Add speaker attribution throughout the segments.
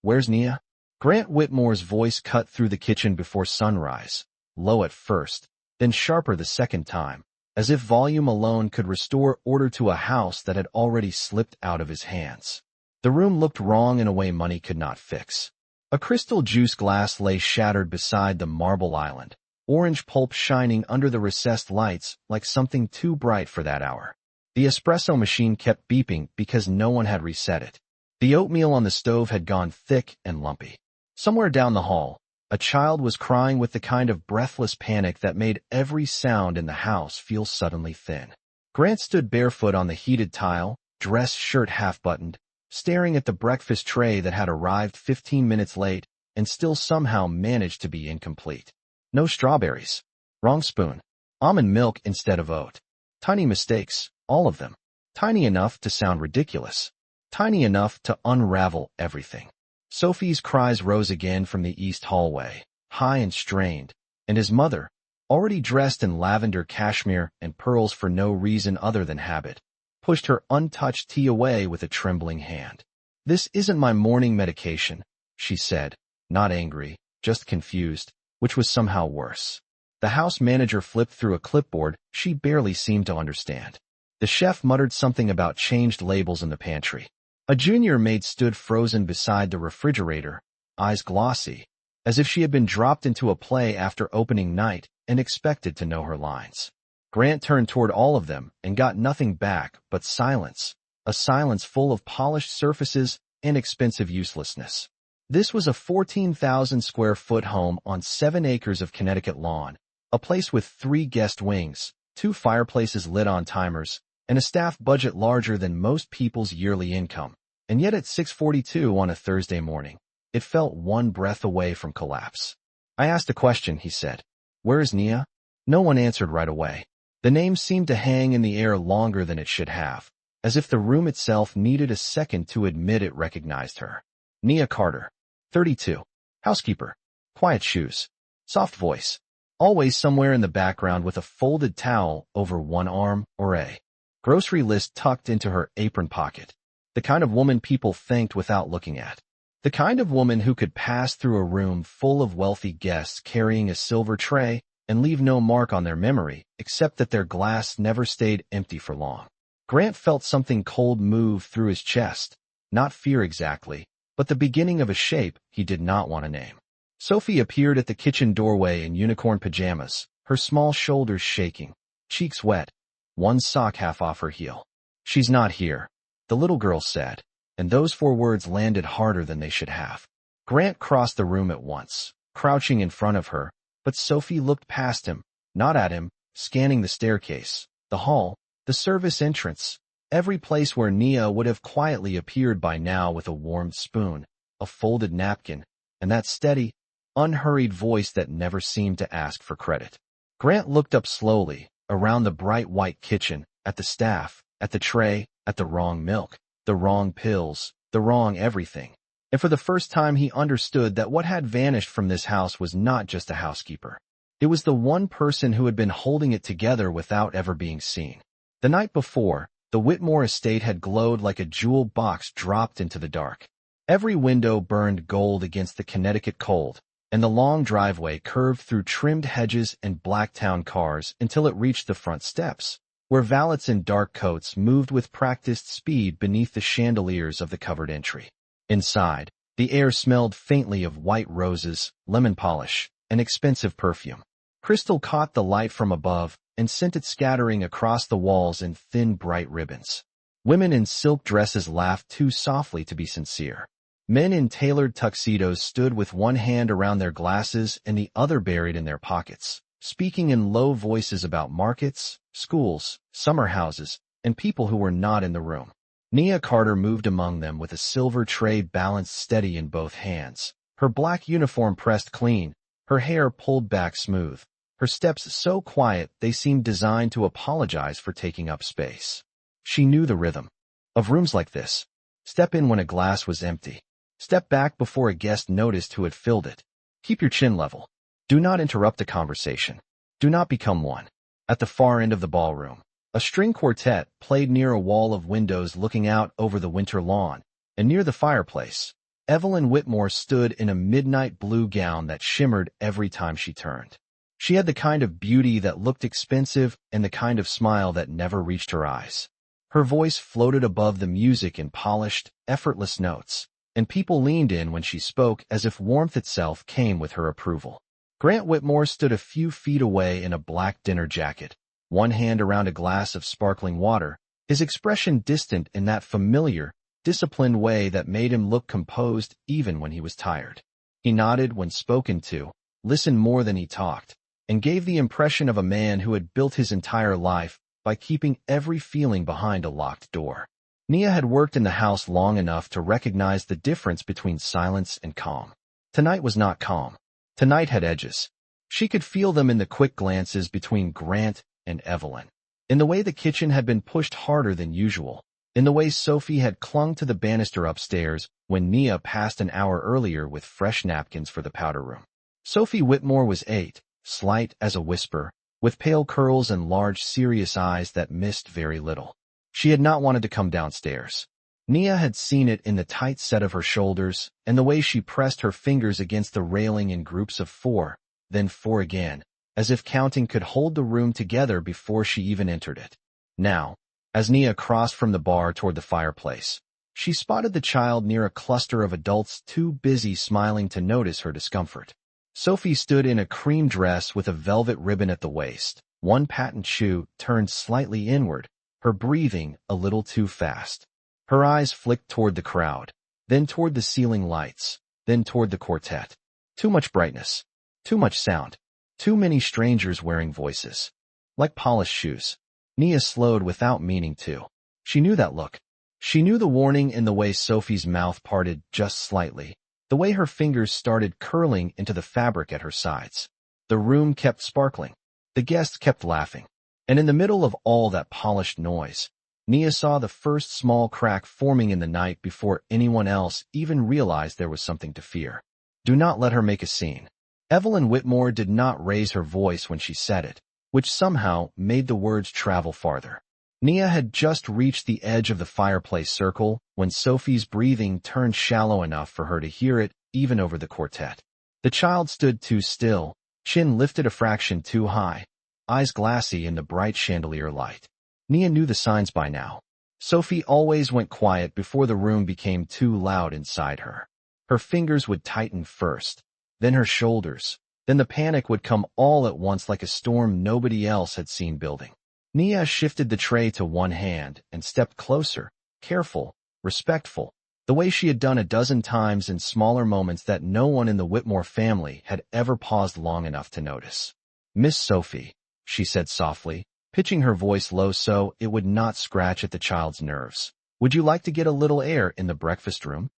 Speaker 1: Where's Nia? Grant Whitmore's voice cut through the kitchen before sunrise, low at first, then sharper the second time, as if volume alone could restore order to a house that had already slipped out of his hands. The room looked wrong in a way money could not fix. A crystal juice glass lay shattered beside the marble island, orange pulp shining under the recessed lights like something too bright for that hour. The espresso machine kept beeping because no one had reset it. The oatmeal on the stove had gone thick and lumpy. Somewhere down the hall, a child was crying with the kind of breathless panic that made every sound in the house feel suddenly thin. Grant stood barefoot on the heated tile, dress shirt half-buttoned, staring at the breakfast tray that had arrived 15 minutes late and still somehow managed to be incomplete. No strawberries. Wrong spoon. Almond milk instead of oat. Tiny mistakes, all of them. Tiny enough to sound ridiculous. Tiny enough to unravel everything. Sophie's cries rose again from the east hallway, high and strained, and his mother, already dressed in lavender cashmere and pearls for no reason other than habit, pushed her untouched tea away with a trembling hand. "This isn't my morning medication," she said, not angry, just confused, which was somehow worse. The house manager flipped through a clipboard she barely seemed to understand. The chef muttered something about changed labels in the pantry. A junior maid stood frozen beside the refrigerator, eyes glossy, as if she had been dropped into a play after opening night and expected to know her lines. Grant turned toward all of them and got nothing back but silence, a silence full of polished surfaces and expensive uselessness. This was a 14,000-square-foot home on 7 acres of Connecticut lawn, a place with 3 guest wings, 2 fireplaces lit on timers, and a staff budget larger than most people's yearly income. And yet at 6:42 on a Thursday morning, it felt one breath away from collapse. "I asked a question," he said. "Where is Nia?" No one answered right away. The name seemed to hang in the air longer than it should have, as if the room itself needed a second to admit it recognized her. Nia Carter, 32, housekeeper, quiet shoes, soft voice, always somewhere in the background with a folded towel over one arm or a grocery list tucked into her apron pocket. The kind of woman people thanked without looking at. The kind of woman who could pass through a room full of wealthy guests carrying a silver tray and leave no mark on their memory, except that their glass never stayed empty for long. Grant felt something cold move through his chest, not fear exactly, but the beginning of a shape he did not want to name. Sophie appeared at the kitchen doorway in unicorn pajamas, her small shoulders shaking, cheeks wet, one sock half off her heel. "She's not here," the little girl said, and those 4 words landed harder than they should have. Grant crossed the room at once, crouching in front of her, but Sophie looked past him, not at him, scanning the staircase, the hall, the service entrance, every place where Nia would have quietly appeared by now with a warmed spoon, a folded napkin, and that steady, unhurried voice that never seemed to ask for credit. Grant looked up slowly, around the bright white kitchen, at the staff, at the tray, at the wrong milk, the wrong pills, the wrong everything. And for the first time he understood that what had vanished from this house was not just a housekeeper. It was the one person who had been holding it together without ever being seen. The night before, the Whitmore estate had glowed like a jewel box dropped into the dark. Every window burned gold against the Connecticut cold, and the long driveway curved through trimmed hedges and Blacktown cars until it reached the front steps, where valets in dark coats moved with practiced speed beneath the chandeliers of the covered entry. Inside, the air smelled faintly of white roses, lemon polish, and expensive perfume. Crystal caught the light from above and sent it scattering across the walls in thin, bright ribbons. Women in silk dresses laughed too softly to be sincere. Men in tailored tuxedos stood with one hand around their glasses and the other buried in their pockets, speaking in low voices about markets, schools, summer houses, and people who were not in the room. Nia Carter moved among them with a silver tray balanced steady in both hands, her black uniform pressed clean, her hair pulled back smooth, her steps so quiet they seemed designed to apologize for taking up space. She knew the rhythm of rooms like this. Step in when a glass was empty. Step back before a guest noticed who had filled it. Keep your chin level. Do not interrupt a conversation. Do not become one. At the far end of the ballroom, a string quartet played near a wall of windows looking out over the winter lawn, and near the fireplace, Evelyn Whitmore stood in a midnight blue gown that shimmered every time she turned. She had the kind of beauty that looked expensive and the kind of smile that never reached her eyes. Her voice floated above the music in polished, effortless notes, and people leaned in when she spoke as if warmth itself came with her approval. Grant Whitmore stood a few feet away in a black dinner jacket, one hand around a glass of sparkling water, his expression distant in that familiar, disciplined way that made him look composed even when he was tired. He nodded when spoken to, listened more than he talked, and gave the impression of a man who had built his entire life by keeping every feeling behind a locked door. Nia had worked in the house long enough to recognize the difference between silence and calm. Tonight was not calm. Tonight had edges. She could feel them in the quick glances between Grant and Evelyn, in the way the kitchen had been pushed harder than usual, in the way Sophie had clung to the banister upstairs when Nia passed an hour earlier with fresh napkins for the powder room. Sophie Whitmore was 8, slight as a whisper, with pale curls and large, serious eyes that missed very little. She had not wanted to come downstairs. Nia had seen it in the tight set of her shoulders and the way she pressed her fingers against the railing in groups of 4, then 4 again, as if counting could hold the room together before she even entered it. Now, as Nia crossed from the bar toward the fireplace, she spotted the child near a cluster of adults too busy smiling to notice her discomfort. Sophie stood in a cream dress with a velvet ribbon at the waist, one patent shoe turned slightly inward, her breathing a little too fast. Her eyes flicked toward the crowd, then toward the ceiling lights, then toward the quartet. Too much brightness, too much sound, too many strangers wearing voices. Like polished shoes. Nia slowed without meaning to. She knew that look. She knew the warning in the way Sophie's mouth parted just slightly, the way her fingers started curling into the fabric at her sides. The room kept sparkling. The guests kept laughing. And in the middle of all that polished noise, Nia saw the first small crack forming in the night before anyone else even realized there was something to fear. Do not let her make a scene. Evelyn Whitmore did not raise her voice when she said it, which somehow made the words travel farther. Nia had just reached the edge of the fireplace circle when Sophie's breathing turned shallow enough for her to hear it even over the quartet. The child stood too still, chin lifted a fraction too high, eyes glassy in the bright chandelier light. Nia knew the signs by now. Sophie always went quiet before the room became too loud inside her. Her fingers would tighten first, then her shoulders, then the panic would come all at once like a storm nobody else had seen building. Nia shifted the tray to one hand and stepped closer, careful, respectful, the way she had done a dozen times in smaller moments that no one in the Whitmore family had ever paused long enough to notice. "Miss Sophie," she said softly, pitching her voice low so it would not scratch at the child's nerves. "Would you like to get a little air in the breakfast room?"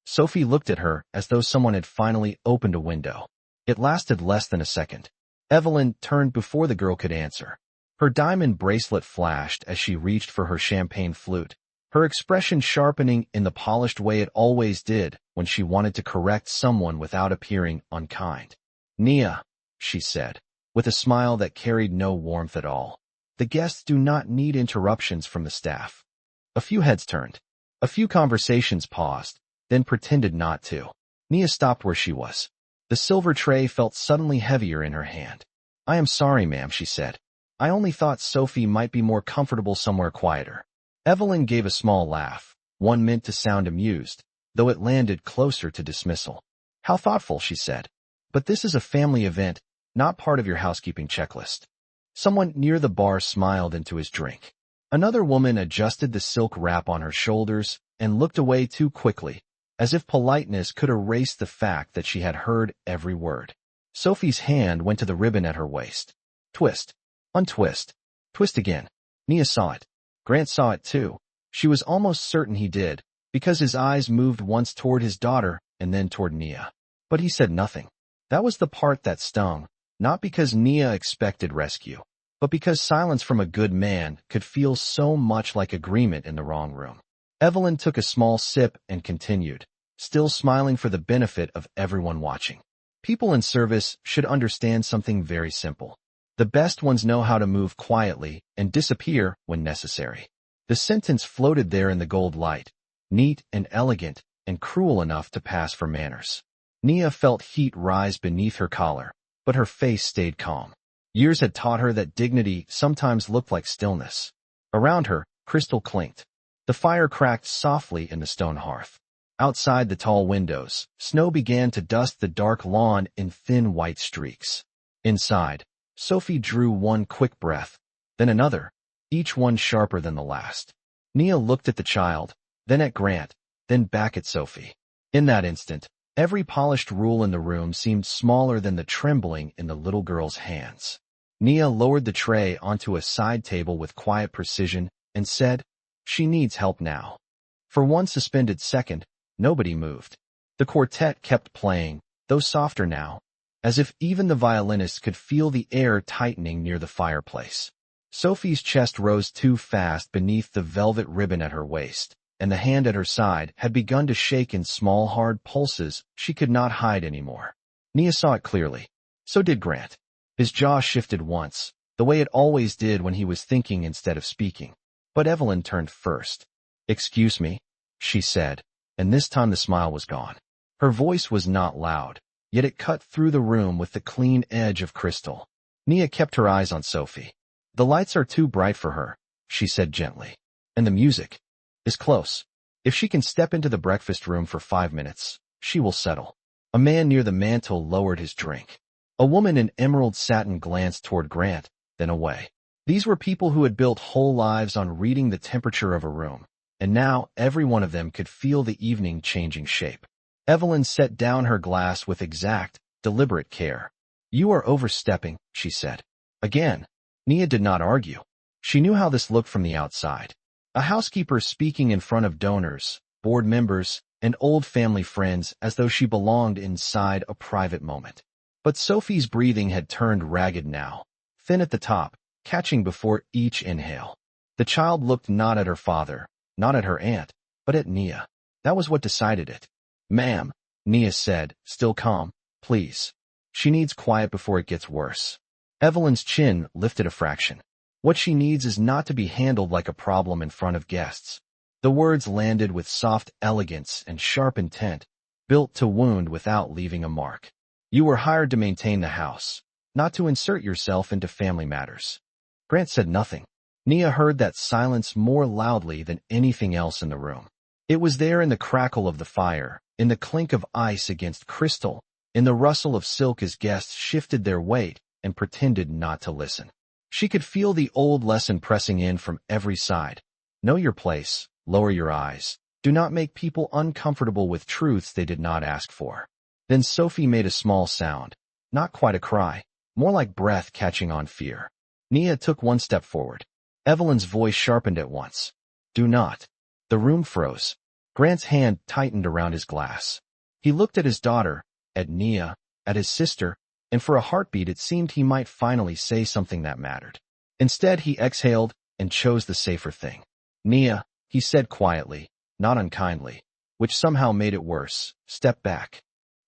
Speaker 1: Sophie looked at her as though someone had finally opened a window. It lasted less than a second. Evelyn turned before the girl could answer. Her diamond bracelet flashed as she reached for her champagne flute, her expression sharpening in the polished way it always did when she wanted to correct someone without appearing unkind. "Nia," she said, with a smile that carried no warmth at all. "The guests do not need interruptions from the staff." A few heads turned. A few conversations paused, then pretended not to. Nia stopped where she was. The silver tray felt suddenly heavier in her hand. "I am sorry, ma'am," she said. "I only thought Sophie might be more comfortable somewhere quieter." Evelyn gave a small laugh, one meant to sound amused, though it landed closer to dismissal. "How thoughtful," she said. "But this is a family event, not part of your housekeeping checklist." Someone near the bar smiled into his drink. Another woman adjusted the silk wrap on her shoulders and looked away too quickly, as if politeness could erase the fact that she had heard every word. Sophie's hand went to the ribbon at her waist. Twist. Untwist. Twist again. Nia saw it. Grant saw it too. She was almost certain he did, because his eyes moved once toward his daughter and then toward Nia. But he said nothing. That was the part that stung, not because Nia expected rescue, but because silence from a good man could feel so much like agreement in the wrong room. Evelyn took a small sip and continued, still smiling for the benefit of everyone watching. "People in service should understand something very simple. The best ones know how to move quietly and disappear when necessary." The sentence floated there in the gold light, neat and elegant, and cruel enough to pass for manners. Nia felt heat rise beneath her collar, but her face stayed calm. Years had taught her that dignity sometimes looked like stillness. Around her, crystal clinked. The fire cracked softly in the stone hearth. Outside the tall windows, snow began to dust the dark lawn in thin white streaks. Inside, Sophie drew one quick breath, then another, each one sharper than the last. Nia looked at the child, then at Grant, then back at Sophie. In that instant, every polished rule in the room seemed smaller than the trembling in the little girl's hands. Nia lowered the tray onto a side table with quiet precision and said, "She needs help now." For one suspended second, nobody moved. The quartet kept playing, though softer now, as if even the violinists could feel the air tightening near the fireplace. Sophie's chest rose too fast beneath the velvet ribbon at her waist, and the hand at her side had begun to shake in small hard pulses she could not hide anymore. Nia saw it clearly. So did Grant. His jaw shifted once, the way it always did when he was thinking instead of speaking. But Evelyn turned first. "Excuse me," she said, and this time the smile was gone. Her voice was not loud, yet it cut through the room with the clean edge of crystal. Nia kept her eyes on Sophie. "The lights are too bright for her," she said gently. "And the music is close. If she can step into the breakfast room for 5 minutes, she will settle." A man near the mantel lowered his drink. A woman in emerald satin glanced toward Grant, then away. These were people who had built whole lives on reading the temperature of a room, and now every one of them could feel the evening changing shape. Evelyn set down her glass with exact, deliberate care. "You are overstepping," she said. Again, Nia did not argue. She knew how this looked from the outside. A housekeeper speaking in front of donors, board members, and old family friends as though she belonged inside a private moment. But Sophie's breathing had turned ragged now, thin at the top, catching before each inhale. The child looked not at her father, not at her aunt, but at Nia. That was what decided it. "Ma'am," Nia said, still calm, "please. She needs quiet before it gets worse." Evelyn's chin lifted a fraction. "What she needs is not to be handled like a problem in front of guests." The words landed with soft elegance and sharp intent, built to wound without leaving a mark. "You were hired to maintain the house, not to insert yourself into family matters." Grant said nothing. Nia heard that silence more loudly than anything else in the room. It was there in the crackle of the fire, in the clink of ice against crystal, in the rustle of silk as guests shifted their weight and pretended not to listen. She could feel the old lesson pressing in from every side. Know your place, lower your eyes, do not make people uncomfortable with truths they did not ask for. Then Sophie made a small sound, not quite a cry, more like breath catching on fear. Nia took one step forward. Evelyn's voice sharpened at once. "Do not." The room froze. Grant's hand tightened around his glass. He looked at his daughter, at Nia, at his sister, and for a heartbeat it seemed he might finally say something that mattered. Instead he exhaled and chose the safer thing. "Nia," he said quietly, not unkindly, which somehow made it worse, "step back."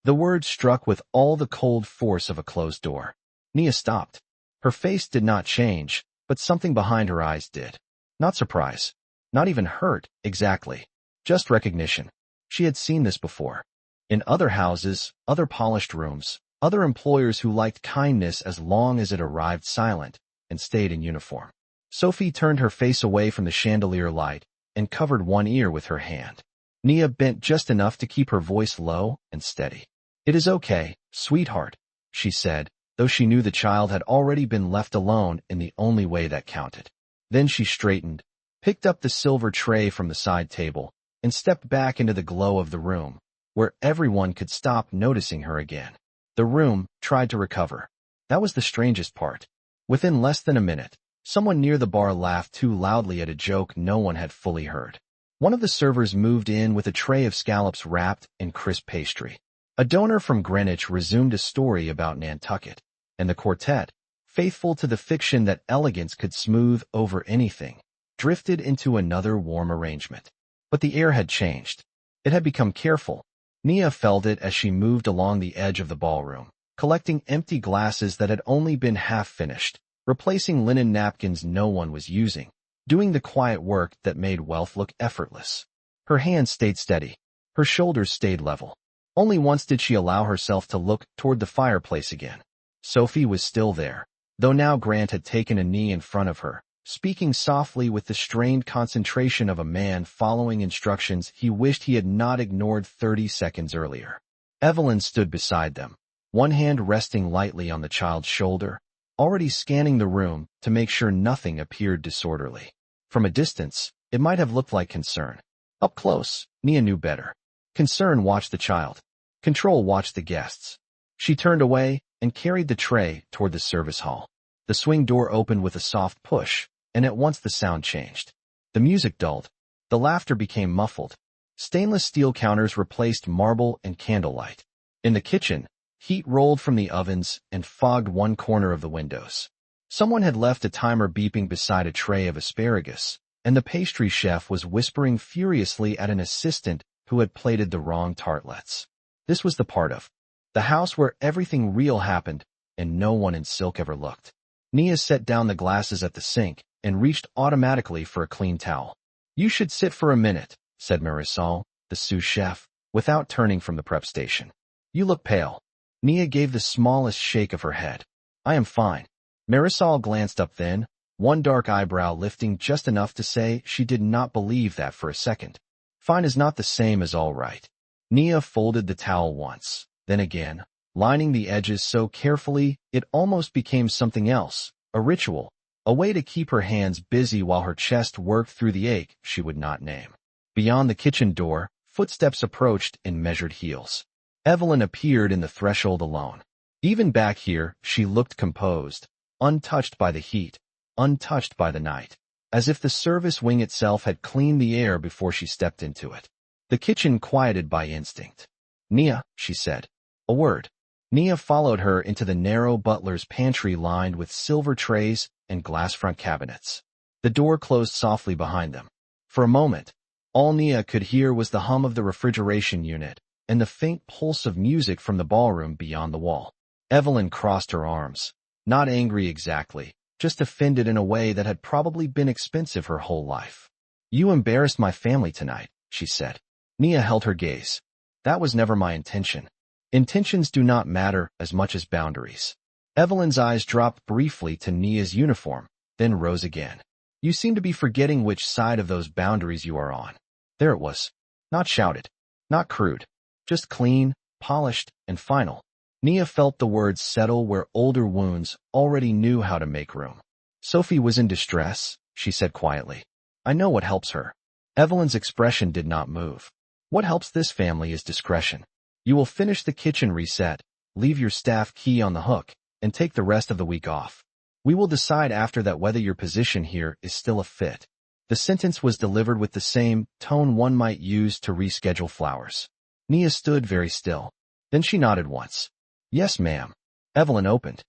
Speaker 1: The words struck with all the cold force of a closed door. Nia stopped. Her face did not change, but something behind her eyes did. Not surprise. Not even hurt, exactly. Just recognition. She had seen this before. In other houses, other polished rooms, other employers who liked kindness as long as it arrived silent and stayed in uniform. Sophie turned her face away from the chandelier light and covered one ear with her hand. Nia bent just enough to keep her voice low and steady. "It is okay, sweetheart," she said, though she knew the child had already been left alone in the only way that counted. Then she straightened, picked up the silver tray from the side table, and stepped back into the glow of the room, where everyone could stop noticing her again. The room tried to recover. That was the strangest part. Within less than a minute, someone near the bar laughed too loudly at a joke no one had fully heard. One of the servers moved in with a tray of scallops wrapped in crisp pastry. A donor from Greenwich resumed a story about Nantucket, and the quartet, faithful to the fiction that elegance could smooth over anything, drifted into another warm arrangement. But the air had changed. It had become careful. Nia felt it as she moved along the edge of the ballroom, collecting empty glasses that had only been half finished, replacing linen napkins no one was using, doing the quiet work that made wealth look effortless. Her hand stayed steady. Her shoulders stayed level. Only once did she allow herself to look toward the fireplace again. Sophie was still there, though now Grant had taken a knee in front of her, speaking softly with the strained concentration of a man following instructions he wished he had not ignored 30 seconds earlier. Evelyn stood beside them, one hand resting lightly on the child's shoulder, already scanning the room to make sure nothing appeared disorderly. From a distance, it might have looked like concern. Up close, Nia knew better. Concern watched the child. Control watched the guests. She turned away and carried the tray toward the service hall. The swing door opened with a soft push, and at once the sound changed. The music dulled. The laughter became muffled. Stainless steel counters replaced marble and candlelight. In the kitchen, heat rolled from the ovens and fogged one corner of the windows. Someone had left a timer beeping beside a tray of asparagus, and the pastry chef was whispering furiously at an assistant who had plated the wrong tartlets. This was the part of the house where everything real happened, and no one in silk ever looked. Nia set down the glasses at the sink and reached automatically for a clean towel. "You should sit for a minute," said Marisol, the sous chef, without turning from the prep station. "You look pale." Nia gave the smallest shake of her head. "I am fine." Marisol glanced up then, one dark eyebrow lifting just enough to say she did not believe that for a second. "Fine is not the same as all right." Nia folded the towel once, then again, lining the edges so carefully it almost became something else, a ritual, a way to keep her hands busy while her chest worked through the ache she would not name. Beyond the kitchen door, footsteps approached in measured heels. Evelyn appeared in the threshold alone. Even back here, she looked composed, untouched by the heat, untouched by the night, as if the service wing itself had cleaned the air before she stepped into it. The kitchen quieted by instinct. "Nia," she said. A word. Nia followed her into the narrow butler's pantry lined with silver trays and glass front cabinets. The door closed softly behind them. For a moment, all Nia could hear was the hum of the refrigeration unit and the faint pulse of music from the ballroom beyond the wall. Evelyn crossed her arms, not angry exactly, just offended in a way that had probably been expensive her whole life. "You embarrassed my family tonight," she said. Nia held her gaze. "That was never my intention." Intentions do not matter as much as boundaries. Evelyn's eyes dropped briefly to Nia's uniform, then rose again. "You seem to be forgetting which side of those boundaries you are on." There it was. Not shouted. Not crude. Just clean, polished, and final. Nia felt the words settle where older wounds already knew how to make room. "Sophie was in distress," she said quietly. "I know what helps her." Evelyn's expression did not move. "What helps this family is discretion. You will finish the kitchen reset, leave your staff key on the hook, and take the rest of the week off. We will decide after that whether your position here is still a fit." The sentence was delivered with the same tone one might use to reschedule flowers. Nia stood very still. Then she nodded once. "Yes, ma'am." Evelyn opened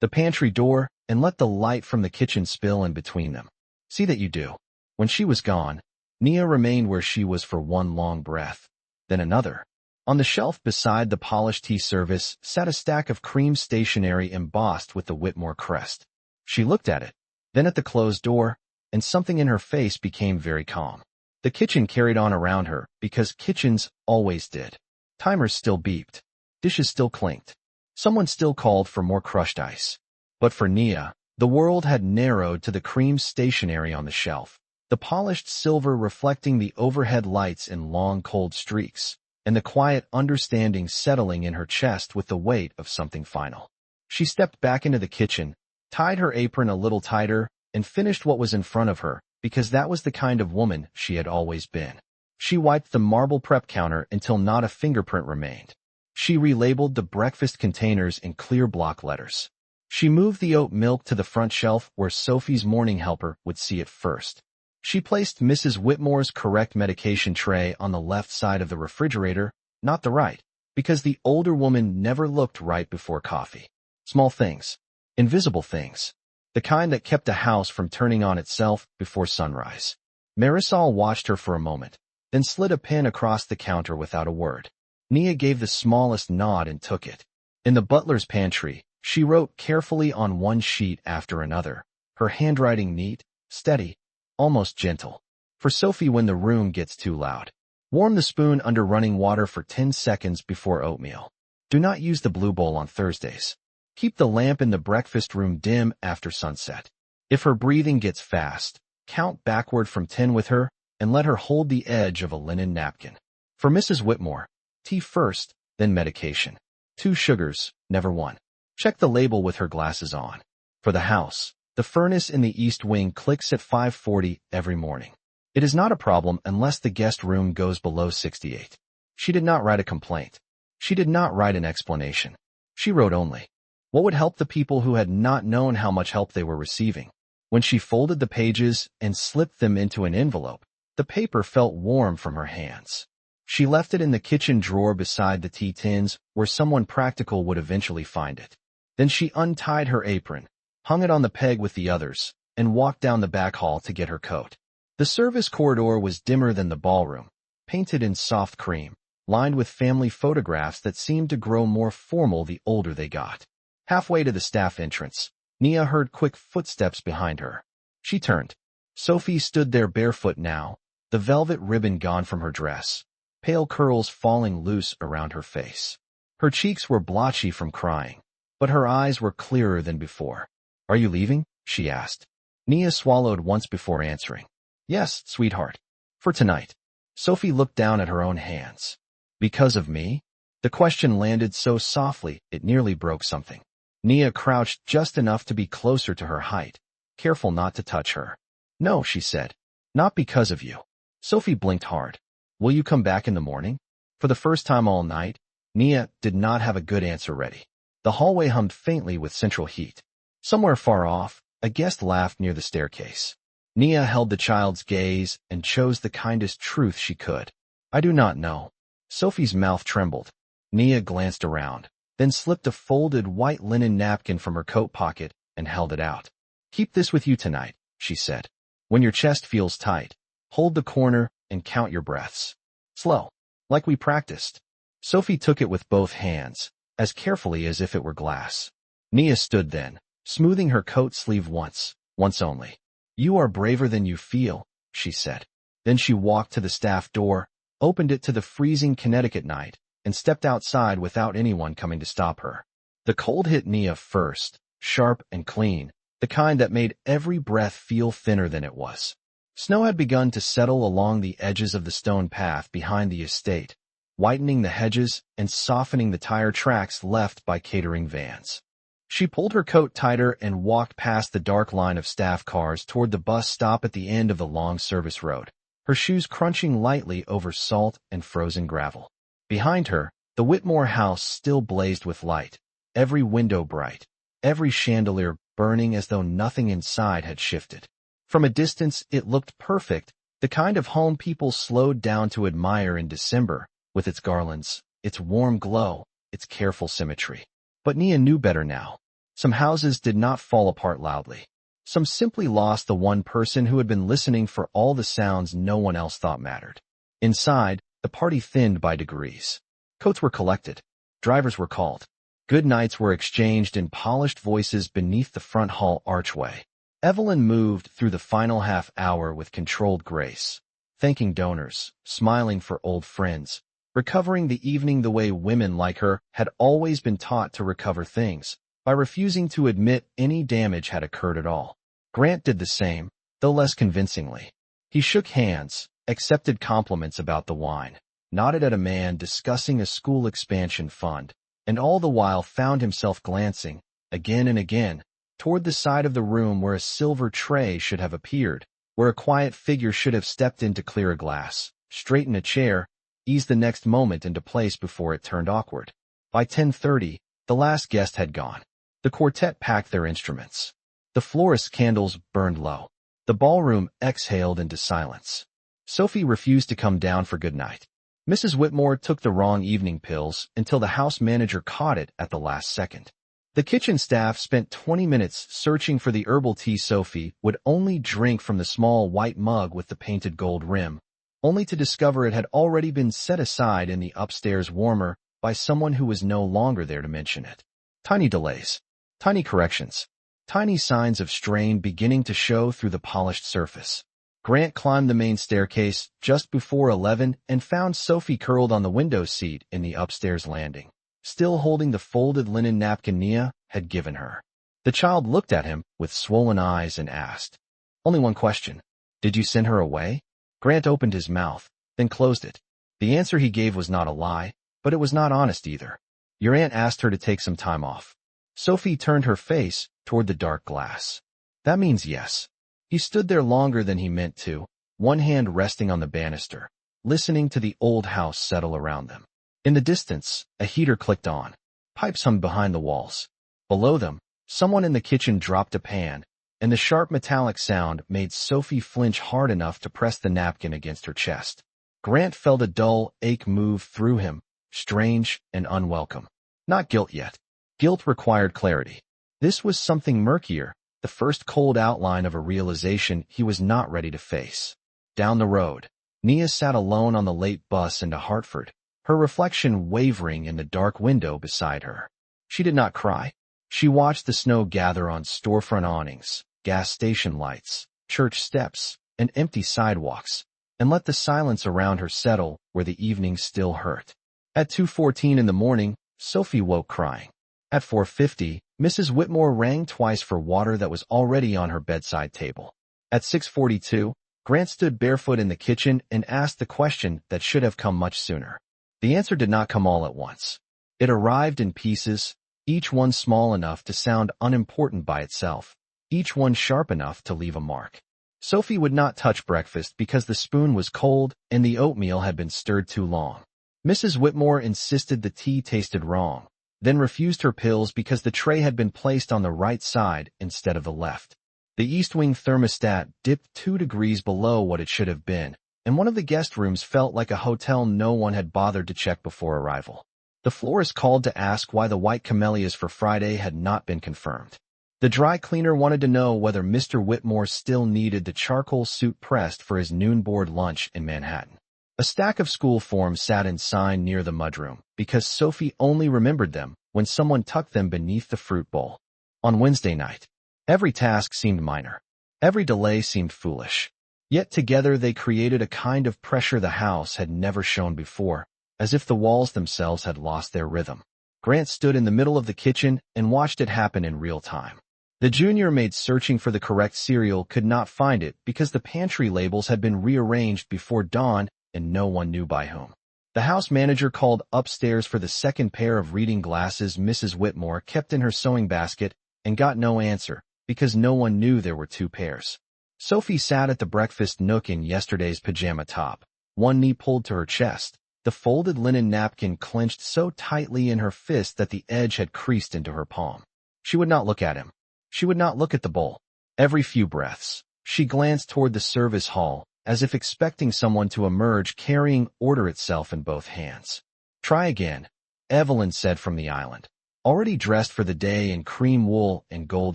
Speaker 1: the pantry door and let the light from the kitchen spill in between them. "See that you do." When she was gone, Nia remained where she was for one long breath, then another. On the shelf beside the polished tea service sat a stack of cream stationery embossed with the Whitmore crest. She looked at it, then at the closed door, and something in her face became very calm. The kitchen carried on around her because kitchens always did. Timers still beeped. Dishes still clinked. Someone still called for more crushed ice. But for Nia, the world had narrowed to the cream stationery on the shelf, the polished silver reflecting the overhead lights in long cold streaks, and the quiet understanding settling in her chest with the weight of something final. She stepped back into the kitchen, tied her apron a little tighter, and finished what was in front of her, because that was the kind of woman she had always been. She wiped the marble prep counter until not a fingerprint remained. She relabeled the breakfast containers in clear block letters. She moved the oat milk to the front shelf where Sophie's morning helper would see it first. She placed Mrs. Whitmore's correct medication tray on the left side of the refrigerator, not the right, because the older woman never looked right before coffee. Small things. Invisible things. The kind that kept a house from turning on itself before sunrise. Marisol watched her for a moment, then slid a pen across the counter without a word. Nia gave the smallest nod and took it. In the butler's pantry, she wrote carefully on one sheet after another, her handwriting neat, steady, almost gentle. "For Sophie when the room gets too loud." Warm the spoon under running water for 10 seconds before oatmeal. Do not use the blue bowl on Thursdays. Keep the lamp in the breakfast room dim after sunset. If her breathing gets fast, count backward from 10 with her and let her hold the edge of a linen napkin. For Mrs. Whitmore, tea first, then medication. 2 sugars, never 1. Check the label with her glasses on. For the house, the furnace in the east wing clicks at 5:40 every morning. It is not a problem unless the guest room goes below 68. She did not write a complaint. She did not write an explanation. She wrote only what would help the people who had not known how much help they were receiving. When she folded the pages and slipped them into an envelope, the paper felt warm from her hands. She left it in the kitchen drawer beside the tea tins where someone practical would eventually find it. Then she untied her apron, hung it on the peg with the others, and walked down the back hall to get her coat. The service corridor was dimmer than the ballroom, painted in soft cream, lined with family photographs that seemed to grow more formal the older they got. Halfway to the staff entrance, Nia heard quick footsteps behind her. She turned. Sophie stood there barefoot now, the velvet ribbon gone from her dress, pale curls falling loose around her face. Her cheeks were blotchy from crying, but her eyes were clearer than before. "Are you leaving?" she asked. Nia swallowed once before answering. "Yes, sweetheart. For tonight." Sophie looked down at her own hands. "Because of me?" The question landed so softly it nearly broke something. Nia crouched just enough to be closer to her height, careful not to touch her. "No," she said. "Not because of you." Sophie blinked hard. "Will you come back in the morning?" For the first time all night, Nia did not have a good answer ready. The hallway hummed faintly with central heat. Somewhere far off, a guest laughed near the staircase. Nia held the child's gaze and chose the kindest truth she could. "I do not know." Sophie's mouth trembled. Nia glanced around, then slipped a folded white linen napkin from her coat pocket and held it out. "Keep this with you tonight," she said. "When your chest feels tight, hold the corner and count your breaths. Slow, like we practiced." Sophie took it with both hands, as carefully as if it were glass. Nia stood then, smoothing her coat sleeve once only. "You are braver than you feel," she said. Then she walked to the staff door, opened it to the freezing Connecticut night, and stepped outside without anyone coming to stop her. The cold hit Nia first, sharp and clean, the kind that made every breath feel thinner than it was. Snow had begun to settle along the edges of the stone path behind the estate, whitening the hedges and softening the tire tracks left by catering vans. She pulled her coat tighter and walked past the dark line of staff cars toward the bus stop at the end of the long service road, her shoes crunching lightly over salt and frozen gravel. Behind her, the Whitmore house still blazed with light, every window bright, every chandelier burning as though nothing inside had shifted. From a distance, it looked perfect, the kind of home people slowed down to admire in December, with its garlands, its warm glow, its careful symmetry. But Nia knew better now. Some houses did not fall apart loudly. Some simply lost the one person who had been listening for all the sounds no one else thought mattered. Inside, the party thinned by degrees. Coats were collected. Drivers were called. Good nights were exchanged in polished voices beneath the front hall archway. Evelyn moved through the final half hour with controlled grace, thanking donors, smiling for old friends, recovering the evening the way women like her had always been taught to recover things, by refusing to admit any damage had occurred at all. Grant did the same, though less convincingly. He shook hands, accepted compliments about the wine, nodded at a man discussing a school expansion fund, and all the while found himself glancing, again and again, toward the side of the room where a silver tray should have appeared, where a quiet figure should have stepped in to clear a glass, straighten a chair, ease the next moment into place before it turned awkward. By 10:30, the last guest had gone. The quartet packed their instruments. The florist's candles burned low. The ballroom exhaled into silence. Sophie refused to come down for good night. Mrs. Whitmore took the wrong evening pills until the house manager caught it at the last second. The kitchen staff spent 20 minutes searching for the herbal tea Sophie would only drink from the small white mug with the painted gold rim, only to discover it had already been set aside in the upstairs warmer by someone who was no longer there to mention it. Tiny delays, tiny corrections, tiny signs of strain beginning to show through the polished surface. Grant climbed the main staircase just before 11 and found Sophie curled on the window seat in the upstairs landing, still holding the folded linen napkin Nia had given her. The child looked at him with swollen eyes and asked, "Only one question. Did you send her away?" Grant opened his mouth, then closed it. The answer he gave was not a lie, but it was not honest either. "Your aunt asked her to take some time off." Sophie turned her face toward the dark glass. "That means yes." He stood there longer than he meant to, one hand resting on the banister, listening to the old house settle around them. In the distance, a heater clicked on. Pipes hummed behind the walls. Below them, someone in the kitchen dropped a pan, and the sharp metallic sound made Sophie flinch hard enough to press the napkin against her chest. Grant felt a dull ache move through him, strange and unwelcome. Not guilt yet. Guilt required clarity. This was something murkier, the first cold outline of a realization he was not ready to face. Down the road, Nia sat alone on the late bus into Hartford, her reflection wavering in the dark window beside her. She did not cry. She watched the snow gather on storefront awnings, gas station lights, church steps, and empty sidewalks, and let the silence around her settle where the evening still hurt. At 2:14 in the morning, Sophie woke crying. At 4:50, Mrs. Whitmore rang twice for water that was already on her bedside table. At 6:42, Grant stood barefoot in the kitchen and asked the question that should have come much sooner. The answer did not come all at once. It arrived in pieces, each one small enough to sound unimportant by itself, each one sharp enough to leave a mark. Sophie would not touch breakfast because the spoon was cold and the oatmeal had been stirred too long. Mrs. Whitmore insisted the tea tasted wrong, then refused her pills because the tray had been placed on the right side instead of the left. The East Wing thermostat dipped 2 degrees below what it should have been, and one of the guest rooms felt like a hotel no one had bothered to check before arrival. The florist called to ask why the white camellias for Friday had not been confirmed. The dry cleaner wanted to know whether Mr. Whitmore still needed the charcoal suit pressed for his noon board lunch in Manhattan. A stack of school forms sat in sign near the mudroom, because Sophie only remembered them when someone tucked them beneath the fruit bowl. On Wednesday night, every task seemed minor. Every delay seemed foolish. Yet together they created a kind of pressure the house had never shown before, as if the walls themselves had lost their rhythm. Grant stood in the middle of the kitchen and watched it happen in real time. The junior maid searching for the correct cereal could not find it because the pantry labels had been rearranged before dawn and no one knew by whom. The house manager called upstairs for the second pair of reading glasses Mrs. Whitmore kept in her sewing basket and got no answer because no one knew there were 2 pairs. Sophie sat at the breakfast nook in yesterday's pajama top, one knee pulled to her chest, the folded linen napkin clenched so tightly in her fist that the edge had creased into her palm. She would not look at him. She would not look at the bowl. Every few breaths, she glanced toward the service hall, as if expecting someone to emerge carrying order itself in both hands. "Try again," Evelyn said from the island, already dressed for the day in cream wool and gold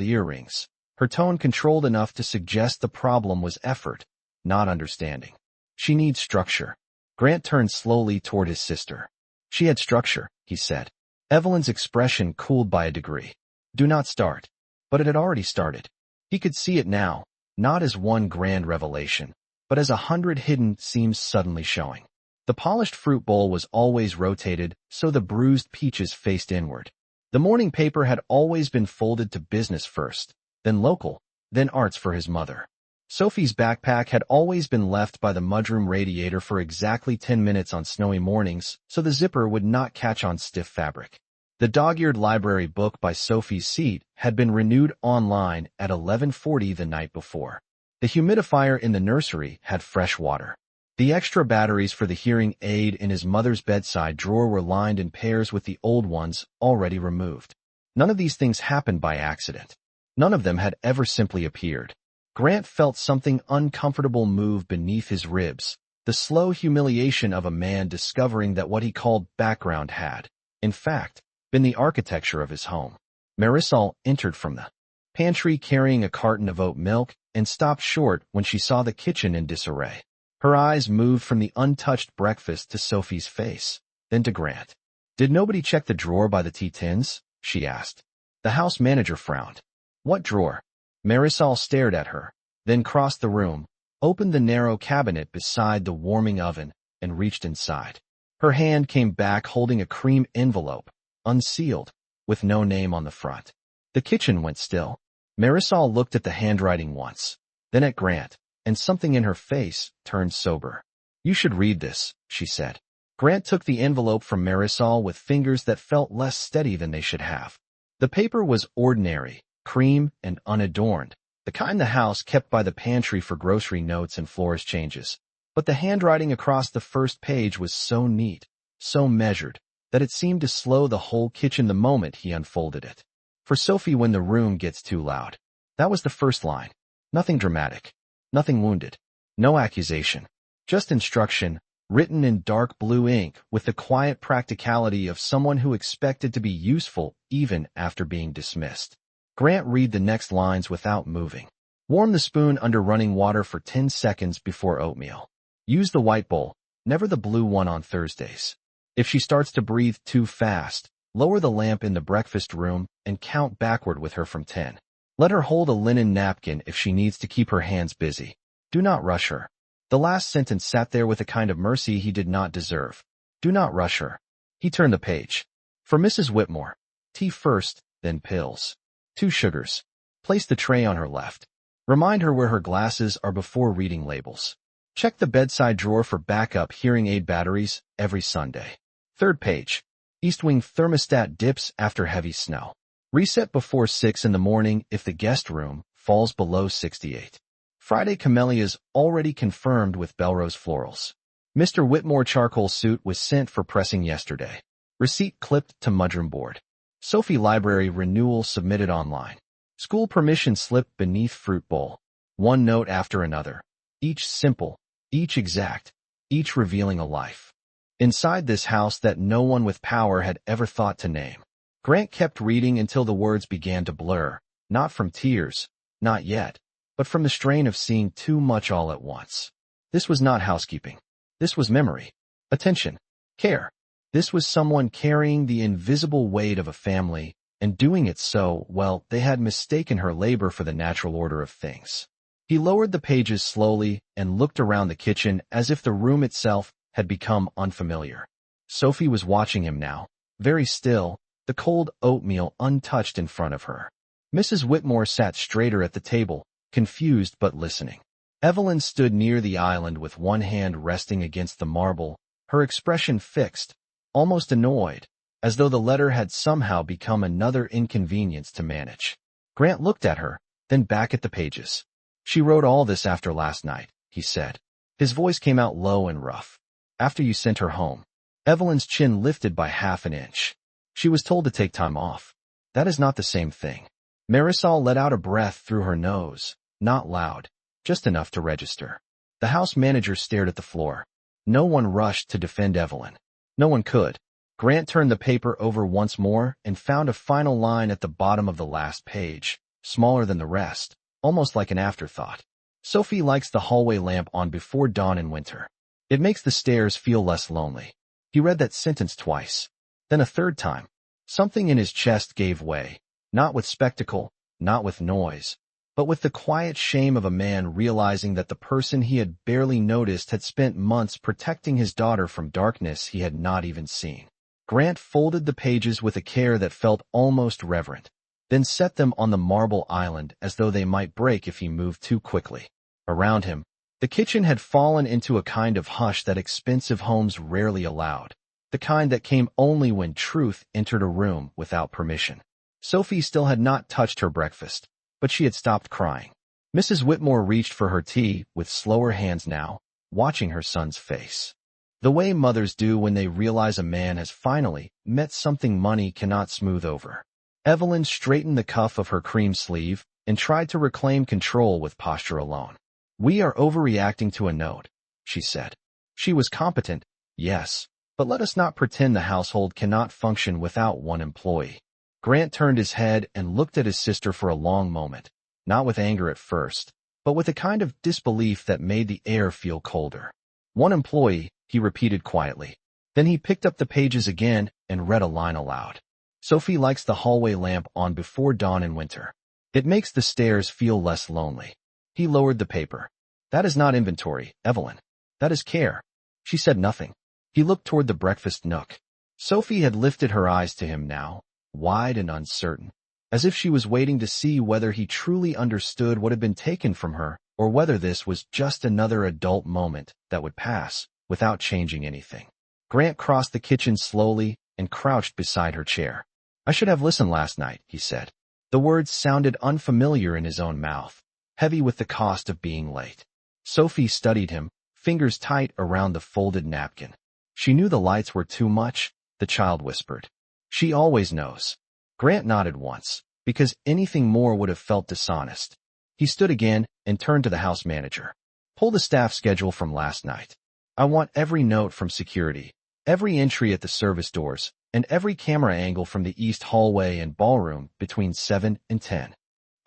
Speaker 1: earrings, her tone controlled enough to suggest the problem was effort, not understanding. "She needs structure." Grant turned slowly toward his sister. "She had structure," he said. Evelyn's expression cooled by a degree. "Do not start." But it had already started. He could see it now, not as one grand revelation, but as 100 hidden seams suddenly showing. The polished fruit bowl was always rotated, so the bruised peaches faced inward. The morning paper had always been folded to business first, then local, then arts for his mother. Sophie's backpack had always been left by the mudroom radiator for exactly 10 minutes on snowy mornings, so the zipper would not catch on stiff fabric. The dog-eared library book by Sophie's seat had been renewed online at 11:40 the night before. The humidifier in the nursery had fresh water. The extra batteries for the hearing aid in his mother's bedside drawer were lined in pairs with the old ones already removed. None of these things happened by accident. None of them had ever simply appeared. Grant felt something uncomfortable move beneath his ribs, the slow humiliation of a man discovering that what he called background had, in fact, been the architecture of his home. Marisol entered from the pantry carrying a carton of oat milk and stopped short when she saw the kitchen in disarray. Her eyes moved from the untouched breakfast to Sophie's face, then to Grant. "Did nobody check the drawer by the tea tins?" she asked. The house manager frowned. "What drawer?" Marisol stared at her, then crossed the room, opened the narrow cabinet beside the warming oven, and reached inside. Her hand came back holding a cream envelope, unsealed, with no name on the front. The kitchen went still. Marisol looked at the handwriting once, then at Grant, and something in her face turned sober. "You should read this," she said. Grant took the envelope from Marisol with fingers that felt less steady than they should have. The paper was ordinary, cream, and unadorned, the kind the house kept by the pantry for grocery notes and florist changes. But the handwriting across the first page was so neat, so measured, that it seemed to slow the whole kitchen the moment he unfolded it. "For Sophie when the room gets too loud." That was the first line. Nothing dramatic. Nothing wounded. No accusation. Just instruction, written in dark blue ink with the quiet practicality of someone who expected to be useful even after being dismissed. Grant read the next lines without moving. "Warm the spoon under running water for 10 seconds before oatmeal. Use the white bowl, never the blue one on Thursdays. If she starts to breathe too fast, lower the lamp in the breakfast room and count backward with her from 10. Let her hold a linen napkin if she needs to keep her hands busy. Do not rush her." The last sentence sat there with a kind of mercy he did not deserve. Do not rush her. He turned the page. "For Mrs. Whitmore. Tea first, then pills. 2 sugars. Place the tray on her left. Remind her where her glasses are before reading labels. Check the bedside drawer for backup hearing aid batteries every Sunday." Third page. "East wing thermostat dips after heavy snow. Reset before 6 in the morning if the guest room falls below 68. Friday camellias already confirmed with Belrose florals. Mr. Whitmore charcoal suit was sent for pressing yesterday. Receipt clipped to mudroom board. Sophie library renewal submitted online. School permission slip beneath fruit bowl. One note after another. Each simple, each exact, each revealing a life. Inside this house that no one with power had ever thought to name. Grant kept reading until the words began to blur, not from tears, not yet, but from the strain of seeing too much all at once. This was not housekeeping. This was memory, attention, care. This was someone carrying the invisible weight of a family, and doing it so, well, they had mistaken her labor for the natural order of things. He lowered the pages slowly and looked around the kitchen as if the room itself had become unfamiliar. Sophie was watching him now, very still, the cold oatmeal untouched in front of her. Mrs. Whitmore sat straighter at the table, confused but listening. Evelyn stood near the island with one hand resting against the marble, her expression fixed, almost annoyed, as though the letter had somehow become another inconvenience to manage. Grant looked at her, then back at the pages. "She wrote all this after last night," he said. His voice came out low and rough. "After you sent her home." Evelyn's chin lifted by half an inch. "She was told to take time off." "That is not the same thing." Marisol let out a breath through her nose, not loud, just enough to register. The house manager stared at the floor. No one rushed to defend Evelyn. No one could. Grant turned the paper over once more and found a final line at the bottom of the last page, smaller than the rest, almost like an afterthought. "Sophie likes the hallway lamp on before dawn in winter. It makes the stairs feel less lonely." He read that sentence twice, then a third time. Something in his chest gave way. Not with spectacle, not with noise, but with the quiet shame of a man realizing that the person he had barely noticed had spent months protecting his daughter from darkness he had not even seen. Grant folded the pages with a care that felt almost reverent, then set them on the marble island as though they might break if he moved too quickly. Around him, the kitchen had fallen into a kind of hush that expensive homes rarely allowed, the kind that came only when truth entered a room without permission. Sophie still had not touched her breakfast, but she had stopped crying. Mrs. Whitmore reached for her tea with slower hands now, watching her son's face. The way mothers do when they realize a man has finally met something money cannot smooth over. Evelyn straightened the cuff of her cream sleeve and tried to reclaim control with posture alone. "We are overreacting to a note," she said. She was competent, yes, but let us not pretend the household cannot function without one employee. Grant turned his head and looked at his sister for a long moment, not with anger at first, but with a kind of disbelief that made the air feel colder. "One employee," he repeated quietly. Then he picked up the pages again and read a line aloud. "Sophie likes the hallway lamp on before dawn in winter. It makes the stairs feel less lonely." He lowered the paper. That is not inventory, Evelyn. That is care. She said nothing. He looked toward the breakfast nook. Sophie had lifted her eyes to him now, wide and uncertain, as if she was waiting to see whether he truly understood what had been taken from her, or whether this was just another adult moment that would pass without changing anything. Grant crossed the kitchen slowly and crouched beside her chair. I should have listened last night, he said. The words sounded unfamiliar in his own mouth, heavy with the cost of being late. Sophie studied him, fingers tight around the folded napkin. She knew the lights were too much, the child whispered. She always knows. Grant nodded once, because anything more would have felt dishonest. He stood again and turned to the house manager. Pull the staff schedule from last night. I want every note from security, every entry at the service doors, and every camera angle from the east hallway and ballroom between 7 and 10.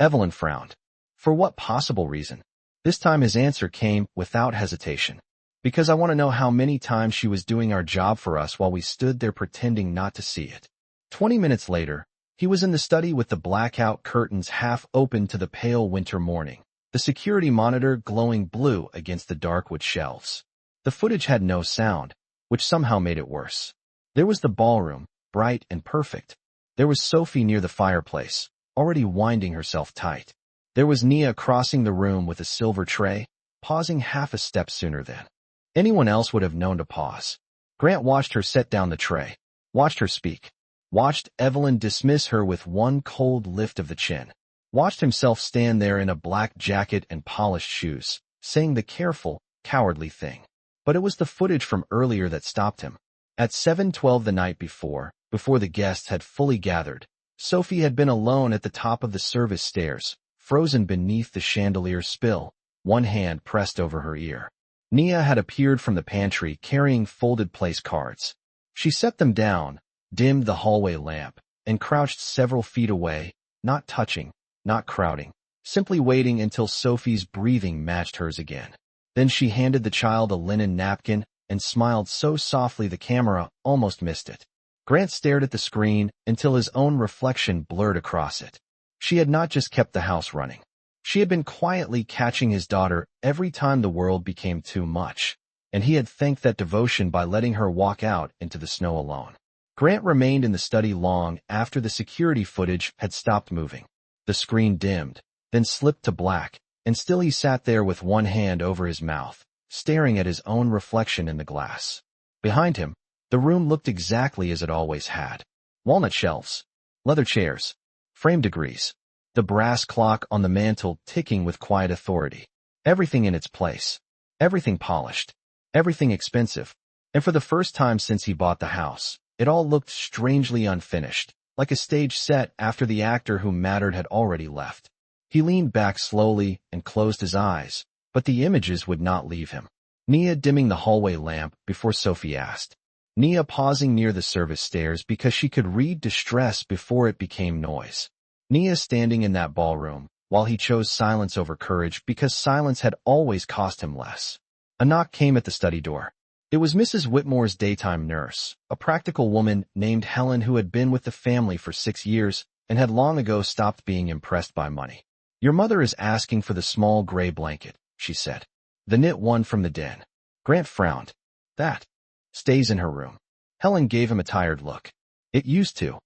Speaker 1: Evelyn frowned. For what possible reason? This time his answer came without hesitation. Because I want to know how many times she was doing our job for us while we stood there pretending not to see it. 20 minutes later, he was in the study with the blackout curtains half open to the pale winter morning, the security monitor glowing blue against the dark wood shelves. The footage had no sound, which somehow made it worse. There was the ballroom, bright and perfect. There was Sophie near the fireplace, already winding herself tight. There was Nia crossing the room with a silver tray, pausing half a step sooner than anyone else would have known to pause. Grant watched her set down the tray, watched her speak, watched Evelyn dismiss her with one cold lift of the chin, watched himself stand there in a black jacket and polished shoes, saying the careful, cowardly thing. But it was the footage from earlier that stopped him. At 7:12 the night before the guests had fully gathered, Sophie had been alone at the top of the service stairs, frozen beneath the chandelier spill, one hand pressed over her ear. Nia had appeared from the pantry carrying folded place cards. She set them down, dimmed the hallway lamp, and crouched several feet away, not touching, not crowding, simply waiting until Sophie's breathing matched hers again. Then she handed the child a linen napkin and smiled so softly the camera almost missed it. Grant stared at the screen until his own reflection blurred across it. She had not just kept the house running. She had been quietly catching his daughter every time the world became too much, and he had thanked that devotion by letting her walk out into the snow alone. Grant remained in the study long after the security footage had stopped moving. The screen dimmed, then slipped to black, and still he sat there with one hand over his mouth, staring at his own reflection in the glass. Behind him, the room looked exactly as it always had. Walnut shelves, leather chairs, frame degrees, the brass clock on the mantel ticking with quiet authority. Everything in its place. Everything polished. Everything expensive. And for the first time since he bought the house, it all looked strangely unfinished, like a stage set after the actor who mattered had already left. He leaned back slowly and closed his eyes, but the images would not leave him. Nia dimming the hallway lamp before Sophie asked. Nia pausing near the service stairs because she could read distress before it became noise. Nia standing in that ballroom, while he chose silence over courage because silence had always cost him less. A knock came at the study door. It was Mrs. Whitmore's daytime nurse, a practical woman named Helen who had been with the family for 6 years and had long ago stopped being impressed by money. Your mother is asking for the small gray blanket, she said. The knit one from the den. Grant frowned. That stays in her room. Helen gave him a tired look. It used to.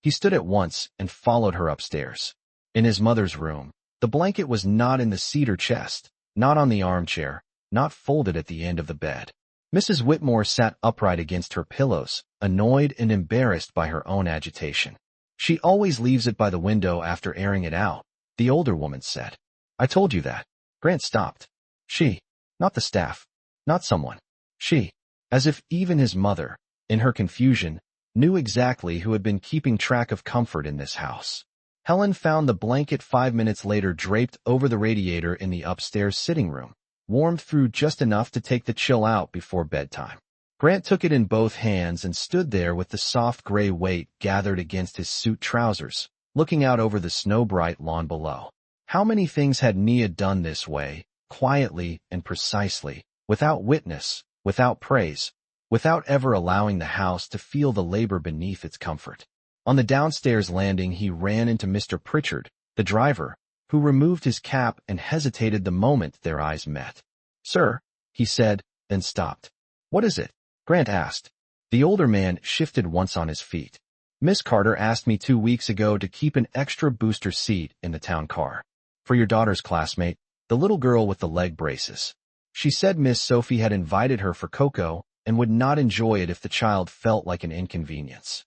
Speaker 1: He stood at once and followed her upstairs. In his mother's room, the blanket was not in the cedar chest, not on the armchair, not folded at the end of the bed. Mrs. Whitmore sat upright against her pillows, annoyed and embarrassed by her own agitation. She always leaves it by the window after airing it out, the older woman said. I told you that. Grant stopped. She, not the staff, not someone. She, as if even his mother, in her confusion, knew exactly who had been keeping track of comfort in this house. Helen found the blanket 5 minutes later draped over the radiator in the upstairs sitting room, warmed through just enough to take the chill out before bedtime. Grant took it in both hands and stood there with the soft gray weight gathered against his suit trousers, looking out over the snow-bright lawn below. How many things had Nia done this way, quietly and precisely, without witness, without praise, without ever allowing the house to feel the labor beneath its comfort? On the downstairs landing he ran into Mr. Pritchard, the driver, who removed his cap and hesitated the moment their eyes met. "Sir," he said, then stopped. "What is it?" Grant asked. The older man shifted once on his feet. "Miss Carter asked me 2 weeks ago to keep an extra booster seat in the town car. For your daughter's classmate, the little girl with the leg braces. She said Miss Sophie had invited her for cocoa and would not enjoy it if the child felt like an inconvenience."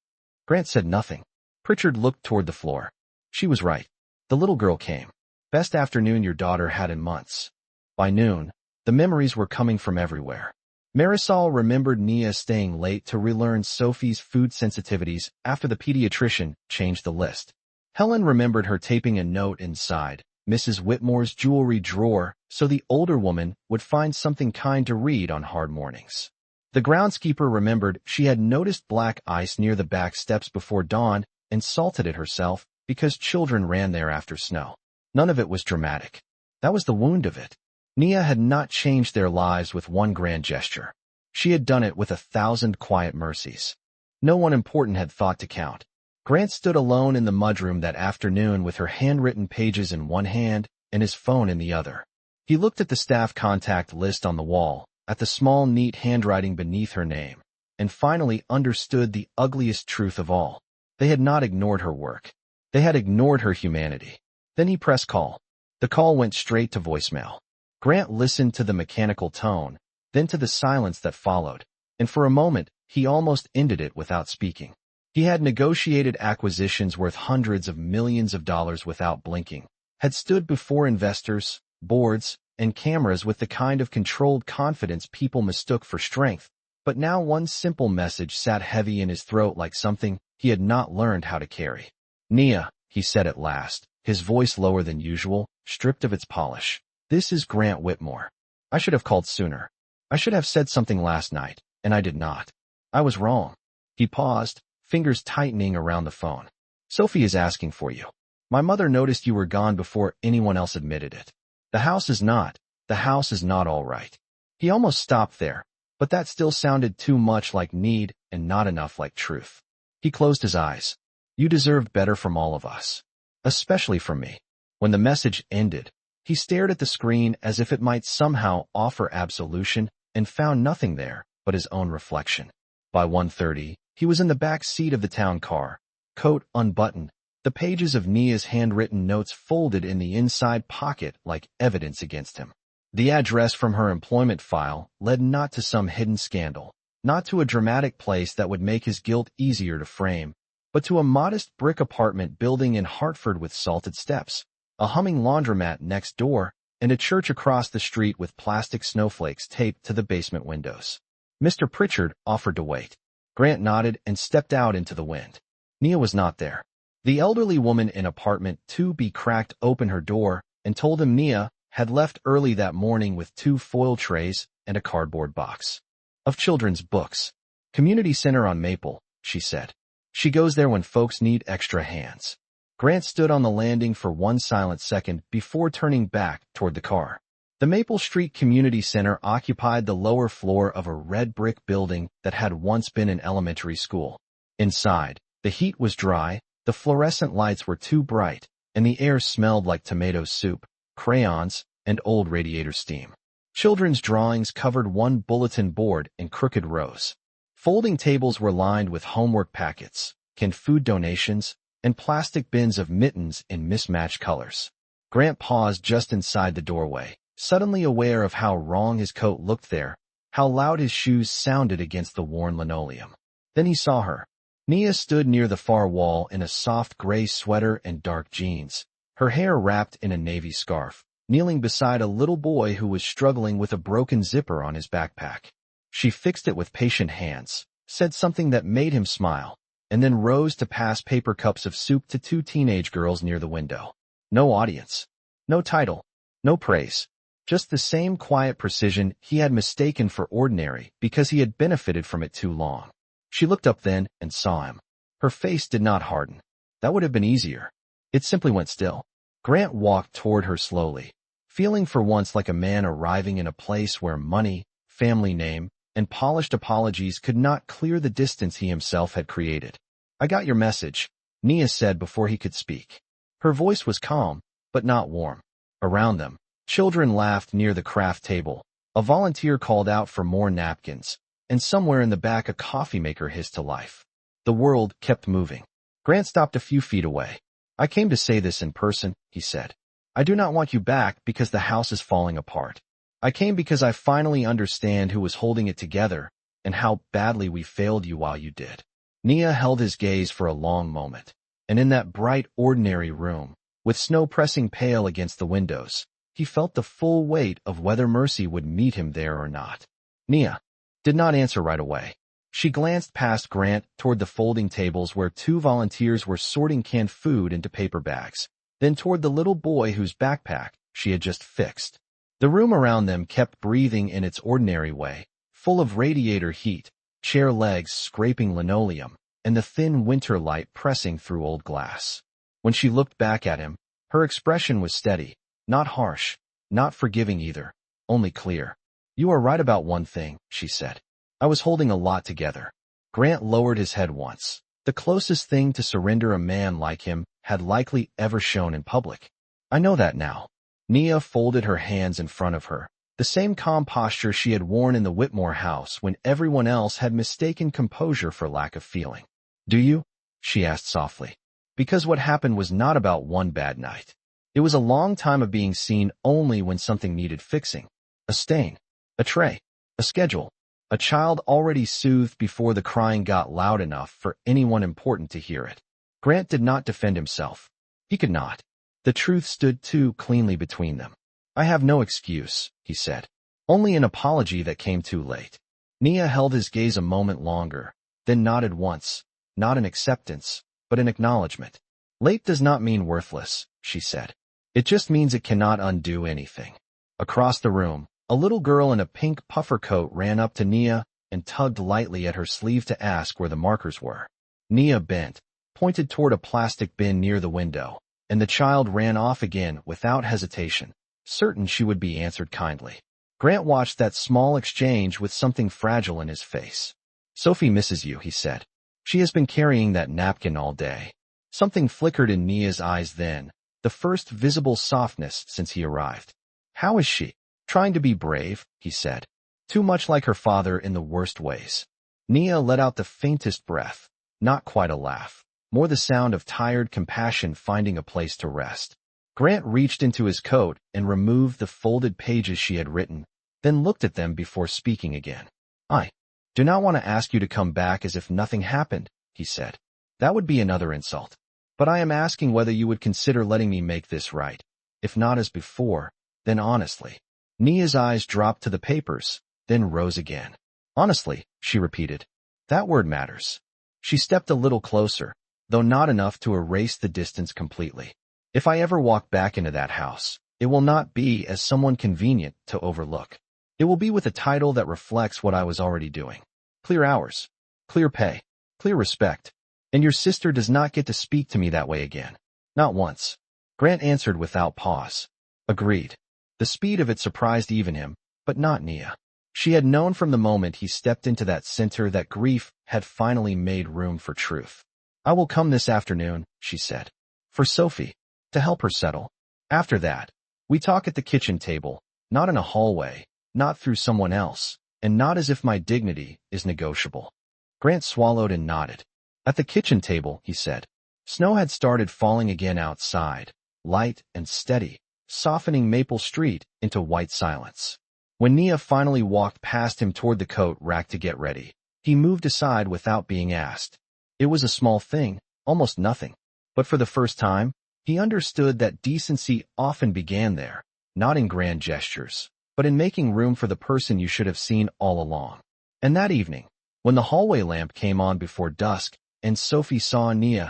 Speaker 1: Grant said nothing. Pritchard looked toward the floor. She was right. The little girl came. Best afternoon your daughter had in months. By noon, the memories were coming from everywhere. Marisol remembered Nia staying late to relearn Sophie's food sensitivities after the pediatrician changed the list. Helen remembered her taping a note inside Mrs. Whitmore's jewelry drawer so the older woman would find something kind to read on hard mornings. The groundskeeper remembered she had noticed black ice near the back steps before dawn and salted it herself because children ran there after snow. None of it was dramatic. That was the wound of it. Nia had not changed their lives with one grand gesture. She had done it with 1,000 quiet mercies. No one important had thought to count. Grant stood alone in the mudroom that afternoon with her handwritten pages in one hand and his phone in the other. He looked at the staff contact list on the wall, at the small, neat handwriting beneath her name, and finally understood the ugliest truth of all. They had not ignored her work. They had ignored her humanity. Then he pressed call. The call went straight to voicemail. Grant listened to the mechanical tone, then to the silence that followed, and for a moment, he almost ended it without speaking. He had negotiated acquisitions worth hundreds of millions of dollars without blinking, had stood before investors, boards, and cameras with the kind of controlled confidence people mistook for strength, but now one simple message sat heavy in his throat like something he had not learned how to carry. "Nia," he said at last, his voice lower than usual, stripped of its polish. "This is Grant Whitmore. I should have called sooner. I should have said something last night, and I did not. I was wrong." He paused, fingers tightening around the phone. "Sophie is asking for you. My mother noticed you were gone before anyone else admitted it. The house is not all right." He almost stopped there, but that still sounded too much like need and not enough like truth. He closed his eyes. "You deserved better from all of us. Especially from me." When the message ended, he stared at the screen as if it might somehow offer absolution and found nothing there but his own reflection. By 1:30, he was in the back seat of the town car, coat unbuttoned, the pages of Nia's handwritten notes folded in the inside pocket like evidence against him. The address from her employment file led not to some hidden scandal, not to a dramatic place that would make his guilt easier to frame, but to a modest brick apartment building in Hartford with salted steps, a humming laundromat next door, and a church across the street with plastic snowflakes taped to the basement windows. Mr. Pritchard offered to wait. Grant nodded and stepped out into the wind. Nia was not there. The elderly woman in apartment 2B cracked open her door and told him Nia had left early that morning with 2 foil trays and a cardboard box of children's books. "Community Center on Maple," she said. "She goes there when folks need extra hands." Grant stood on the landing for one silent second before turning back toward the car. The Maple Street Community Center occupied the lower floor of a red brick building that had once been an elementary school. Inside, the heat was dry, the fluorescent lights were too bright, and the air smelled like tomato soup, crayons, and old radiator steam. Children's drawings covered one bulletin board in crooked rows. Folding tables were lined with homework packets, canned food donations, and plastic bins of mittens in mismatched colors. Grant paused just inside the doorway, suddenly aware of how wrong his coat looked there, how loud his shoes sounded against the worn linoleum. Then he saw her. Nia stood near the far wall in a soft gray sweater and dark jeans, her hair wrapped in a navy scarf, kneeling beside a little boy who was struggling with a broken zipper on his backpack. She fixed it with patient hands, said something that made him smile, and then rose to pass paper cups of soup to 2 teenage girls near the window. No audience, no title, no praise, just the same quiet precision he had mistaken for ordinary because he had benefited from it too long. She looked up then and saw him. Her face did not harden. That would have been easier. It simply went still. Grant walked toward her slowly, feeling for once like a man arriving in a place where money, family name, and polished apologies could not clear the distance he himself had created. "I got your message," Nia said before he could speak. Her voice was calm, but not warm. Around them, children laughed near the craft table, A volunteer called out for more napkins, and somewhere in the back a coffee maker hissed to life. The world kept moving. Grant stopped a few feet away. "I came to say this in person," he said. "I do not want you back because the house is falling apart. I came because I finally understand who was holding it together and how badly we failed you while you did." Nia held his gaze for a long moment, and in that bright, ordinary room, with snow pressing pale against the windows, he felt the full weight of whether mercy would meet him there or not. Nia did not answer right away. She glanced past Grant toward the folding tables where two volunteers were sorting canned food into paper bags, then toward the little boy whose backpack she had just fixed. The room around them kept breathing in its ordinary way, full of radiator heat, chair legs scraping linoleum, and the thin winter light pressing through old glass. When she looked back at him, her expression was steady, not harsh, not forgiving either, only clear. "You are right about one thing," she said. "I was holding a lot together." Grant lowered his head once, the closest thing to surrender a man like him had likely ever shown in public. "I know that now." Nia folded her hands in front of her, the same calm posture she had worn in the Whitmore house when everyone else had mistaken composure for lack of feeling. "Do you?" she asked softly. Because what happened was not about one bad night. It was a long time of being seen only when something needed fixing. A stain, a tray, a schedule, a child already soothed before the crying got loud enough for anyone important to hear it. Grant did not defend himself. He could not. The truth stood too cleanly between them. "I have no excuse," he said. "Only an apology that came too late." Nia held his gaze a moment longer, then nodded once, not in acceptance, but in acknowledgement. "Late does not mean worthless," she said. "It just means it cannot undo anything." Across the room, a little girl in a pink puffer coat ran up to Nia and tugged lightly at her sleeve to ask where the markers were. Nia bent, pointed toward a plastic bin near the window, and the child ran off again without hesitation, certain she would be answered kindly. Grant watched that small exchange with something fragile in his face. "Sophie misses you," he said. "She has been carrying that napkin all day." Something flickered in Nia's eyes then, the first visible softness since he arrived. "How is she?" "Trying to be brave," he said. "Too much like her father in the worst ways." Nia let out the faintest breath, not quite a laugh, more the sound of tired compassion finding a place to rest. Grant reached into his coat and removed the folded pages she had written, then looked at them before speaking again. "I do not want to ask you to come back as if nothing happened," he said. "That would be another insult. But I am asking whether you would consider letting me make this right. If not as before, then honestly." Nia's eyes dropped to the papers, then rose again. "Honestly," she repeated. "That word matters." She stepped a little closer, though not enough to erase the distance completely. "If I ever walk back into that house, it will not be as someone convenient to overlook. It will be with a title that reflects what I was already doing. Clear hours, clear pay, clear respect. And your sister does not get to speak to me that way again. Not once." Grant answered without pause. "Agreed." The speed of it surprised even him, but not Nia. She had known from the moment he stepped into that center that grief had finally made room for truth. "I will come this afternoon," she said. "For Sophie, to help her settle. After that, we talk at the kitchen table, not in a hallway, not through someone else, and not as if my dignity is negotiable." Grant swallowed and nodded. "At the kitchen table," he said. Snow had started falling again outside, light and steady, softening Maple Street into white silence. When Nia finally walked past him toward the coat rack to get ready, he moved aside without being asked. It was a small thing, almost nothing. But for the first time, he understood that decency often began there, not in grand gestures, but in making room for the person you should have seen all along. And that evening, when the hallway lamp came on before dusk, and Sophie saw Nia